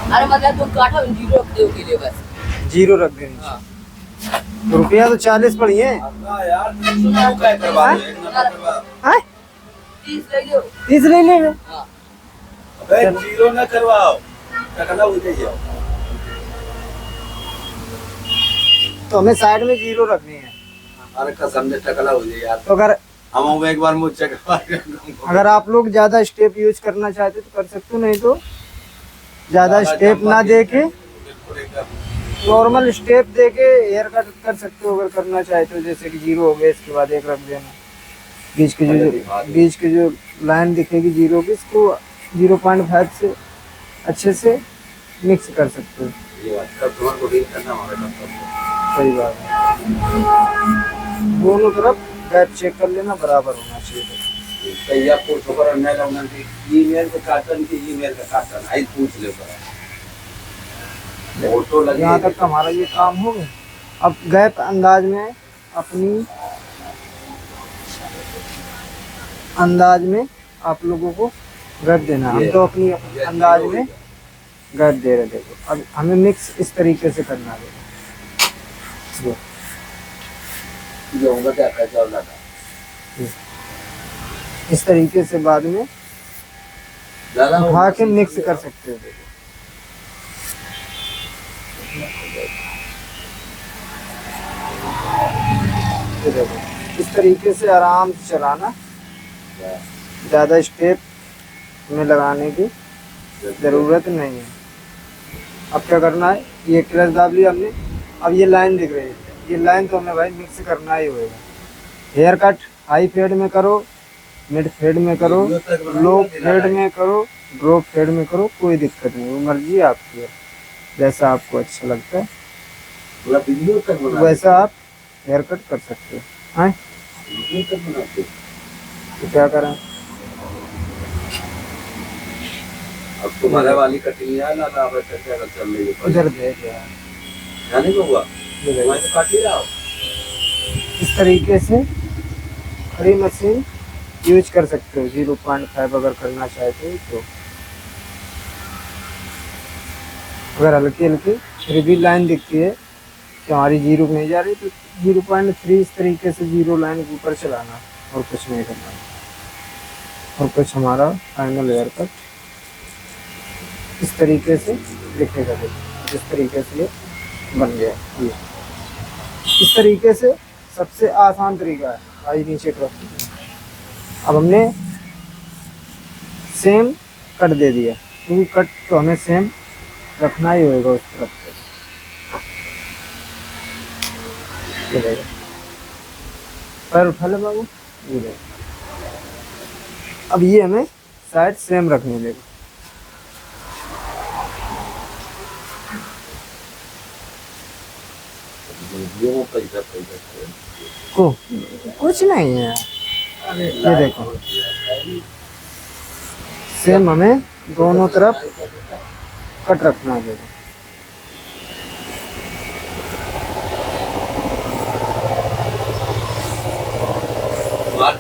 अरे मतलब तुम काटो जीरो रख दो के लिए बस। जीरो रख देनी। हाँ। तो रुपया तो 40 पड़ी है। यार सुनो क्या करवा दो, एक नंबर करवा। हाँ? 30 ले लो। 30 ले लेंगे। हाँ। अबे जीरो न करवाओ, टकला हो जाइए। तो हमें साइड में जीरो रखनी है। अरे कसम से टकला हो जाइए यार। तो हम एक बार मुझे करवा। अगर आप लोग ज्यादा स्टेप यूज करना चाहते तो कर सकते हो, नहीं तो ज्यादा स्टेप ना दे के नॉर्मल स्टेप दे के हेयर कट कर सकते हो अगर करना चाहते हो। जैसे कि जीरो हो गया, इसके बाद एक रख देना। बीच की जो लाइन दिखेगी जीरो की, इसको 0.5 से अच्छे से मिक्स कर सकते हो। ये बात कब तुम्हारे डील करना हमारा सही बात है। दोनों तरफ गैप चेक कर लेना, बराबर होना चाहिए। कई आपको छोकर अन्य लगना कि ईमेल का काटन की ईमेल का काटन आई पूछ ले पर फोटो लगे। यहाँ तक हमारा ये काम हो गया। अब गैप अंदाज में आप लोगों को गैप देना। हम तो अपनी अंदाज में गैप दे रहे। देखो अब हमें मिक्स इस तरीके से करना है। जो होगा क्या कैसा लगा इस तरीके से बाद में उठा के मिक्स कर सकते हो। देखो देखो इस तरीके से आराम से चलाना, ज्यादा स्टेप में लगाने की जरूरत नहीं है। अब क्या करना है, ये क्लच दाब लिया हमने। अब ये लाइन दिख रही है, ये लाइन तो हमें भाई मिक्स करना ही होगा। हेयर कट हाई फेड में करो, मिड फेड में करो, लो फेड में करो, ड्रॉप फेड में करो, कोई दिक्कत नहीं। वो मर्जी आपकी है, जैसा आपको अच्छा लगता है वैसा आप हेयर कट कर सकते हो। हाँ तो क्या करें, अब तुम्हारे वाली कटिंग है ना, अब क्या चल रही है उधर देख यार, जाने को हुआ मैं तो काट ही रहा हूं। इस तरीके से खड़ी मशीन यूज कर सकते हो। 0.5 अगर करना चाहते हो तो। अगर हल्की हल्की फिर भी लाइन दिखती है कि हमारी जीरो नहीं जा रही तो 0.3 इस तरीके से जीरो लाइन के ऊपर चलाना और कुछ नहीं करना। और कुछ हमारा फाइनल हेयर कट इस तरीके से दिखेगा। देखो जिस तरीके से ये बन गया, ये इस तरीके से सबसे आसान तरीका है। आई नीचे तरफ अब हमने सेम कट दे दिया, क्योंकि कट तो हमें सेम रखना ही होगा उस तरफ से। पैर उठा ले बाबू, ये देखो। अब ये हमें साइड सेम रखने देगा। को कुछ नहीं है, ये देखो सेम हमें दोनों तरफ कट रखना है। देखो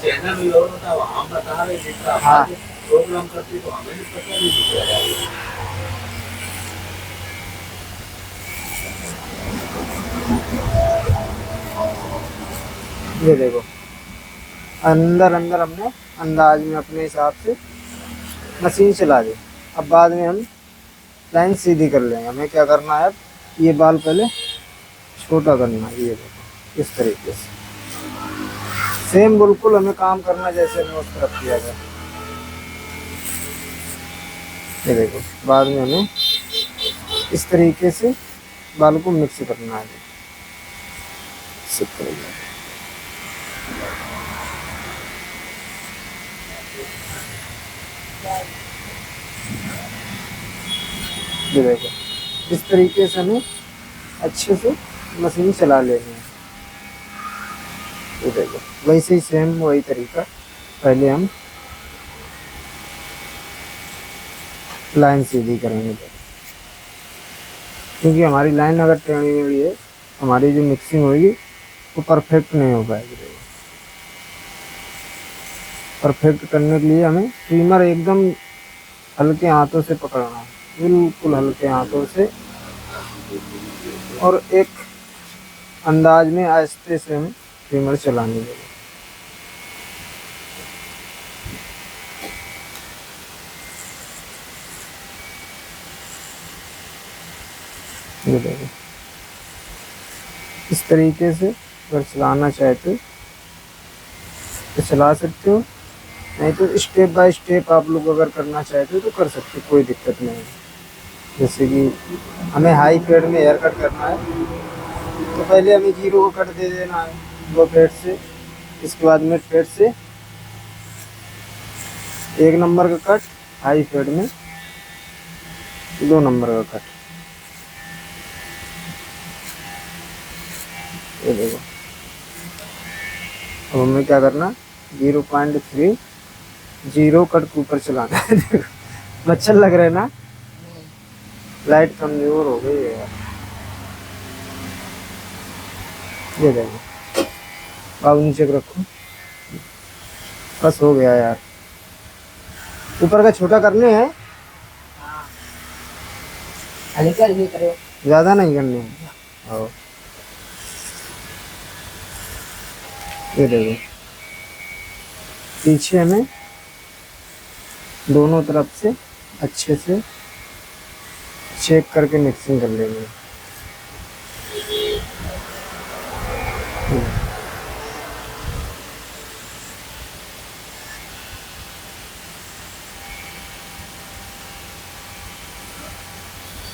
चैनल भी और होता वहाँ बता रहे जितना हाँ प्रोग्राम करती तो हमें भी पता नहीं चलेगा। ये देखो अंदर अंदर हमने अंदाज में अपने हिसाब से मशीन चला दी। अब बाद में हम लाइन सीधी कर लेंगे। हमें क्या करना है, अब ये बाल पहले छोटा करना है। ये देखो इस तरीके से सेम बिल्कुल हमें काम करना जैसे हमने उस तरफ किया था। ये देखो बाद में हमें इस तरीके से बाल को मिक्स करना है। ये देखो इस तरीके से हमें अच्छे से मशीन चला लेनी है। ये देखो वैसे ही सेम वही तरीका, पहले हम लाइन सीधी करेंगे। क्योंकि हमारी लाइन अगर टेढ़ी हुई है, हमारी जो मिक्सिंग होगी वो परफेक्ट नहीं हो पाएगी। परफेक्ट करने के लिए हमें ट्रिमर एकदम हल्के हाथों से पकड़ना है। बिल्कुल हल्के हाथों से और एक अंदाज में आहिस्ते से हमें ट्रिमर चलानी है। ये देखो, इस तरीके से अगर चलाना चाहते तो चला सकते हो, नहीं तो स्टेप बाय स्टेप आप लोग अगर करना चाहते हो तो कर सकते हो, कोई दिक्कत नहीं है। जैसे कि हमें हाई फेड में हेयर कट करना है तो पहले हमें 0 को कट दे देना है 2 फेड से, इसके बाद मिड फेड से 1 नंबर का कट, हाई फेड में 2 नंबर का कट। ये देखो, अब हमें क्या करना, 0.3 0 कट के ऊपर चलाना है। देखो मच्छर लग रहे ना, लाइट कमजोर हो गई है यार। ये देखो, अब नीचे को रखो, बस हो गया यार। ऊपर का छोटा करने हैं, हल्का नहीं करो। ज्यादा नहीं करने हैं। और ये देखो, पीछे हमें दोनों तरफ से अच्छे से चेक करके मिक्सिंग कर लेंगे।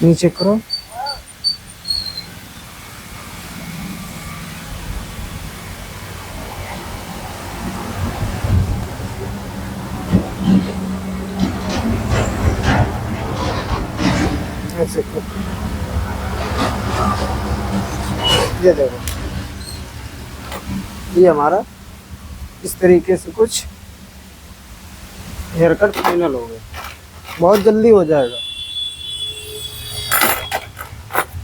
नीचे करो, ऐसे करो। ये देखो, ये हमारा इस तरीके से कुछ हेयर कट फाइनल हो गया, बहुत जल्दी हो जाएगा।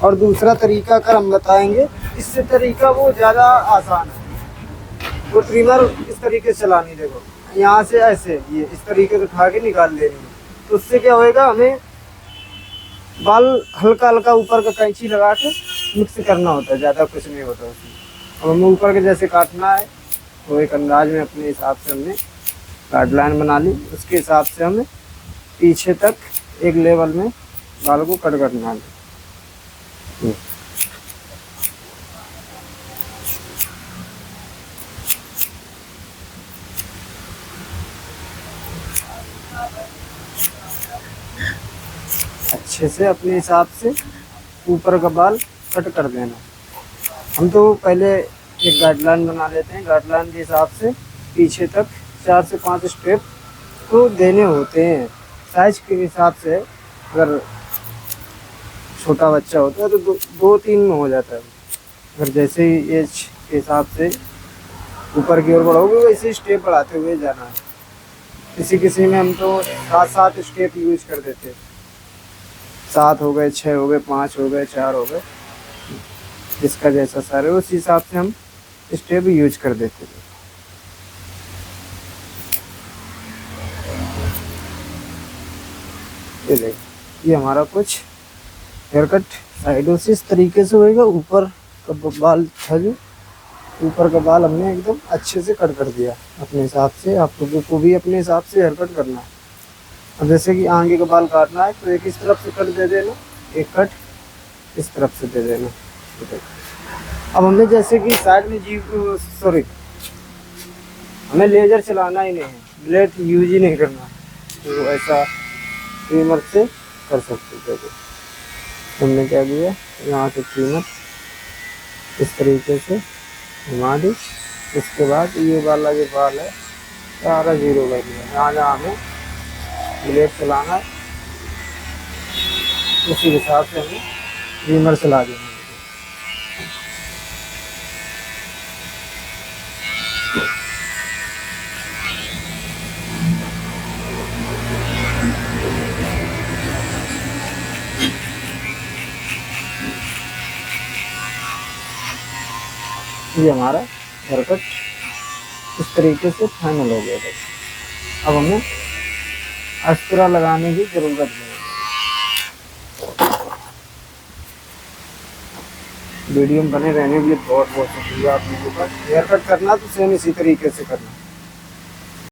और दूसरा तरीका अगर हम बताएंगे, इससे तरीका वो ज़्यादा आसान है। वो ट्रिमर इस तरीके से चलानी, देखो यहाँ से ऐसे ये इस तरीके से उठा के निकाल लेनी है, तो उससे क्या होएगा, हमें बाल हल्का हल्का ऊपर का कैंची लगा के मिक्स करना होता है, ज़्यादा कुछ नहीं होता उसमें। अब हमें ऊपर के जैसे काटना है तो एक अंदाज में अपने हिसाब से हमने गाइडलाइन बना ली, उसके हिसाब से हमें पीछे तक एक लेवल में बाल को कट करना है। अच्छे से अपने हिसाब से ऊपर का बाल कट कर देना। हम तो पहले एक गाइडलाइन बना लेते हैं, गाइडलाइन के हिसाब से पीछे तक 4 से 5 स्टेप तो देने होते हैं। साइज के हिसाब से अगर छोटा बच्चा होता है तो 2-3 में हो जाता है। अगर जैसे ही एज के हिसाब से ऊपर की ओर बढ़ोगे वैसे स्टेप बढ़ाते हुए जाना है। किसी किसी में हम तो 7-7 स्टेप यूज कर देते हैं, 7 हो गए, 6 हो गए, 5 हो गए, 4 हो गए, जिसका जैसा सर है उस हिसाब से हम स्टेप यूज कर देते थे। ये देखो, ये हमारा कुछ हेयर कट साइडों से इस तरीके से होएगा। ऊपर का बाल था, जो ऊपर का बाल हमने एकदम अच्छे से कट कर दिया अपने हिसाब से। आप लोगों को भी अपने हिसाब से हेयर कट करना है। अब जैसे कि आगे का बाल काटना है तो एक इस तरफ से कट दे देना, एक कट इस तरफ से दे देना। अब हमने जैसे कि साइड में हमें लेजर चलाना ही नहीं है, ब्लेड यूज ही नहीं करना, तो ऐसा ट्रिमर से कर सकते थे। हमने क्या किया, यहाँ से ट्रिमर इस तरीके से घुमा दी। इसके बाद ये वाला जो बाल है सारा 0 कर दिया। यहाँ जहाँ हमें ब्लेड चलाना है उसी हिसाब से हमें ट्रिमर चला देना है। ये हमारा हेयर कट इस तरीके से फाइनल हो गया था। अब हमें अस्त्रा लगाने की ज़रूरत नहीं है। वीडियो में बने रहने के लिए बहुत बहुत शुक्रिया आप लोगों का। हेयर कट करना तो सेम इसी तरीके से करना।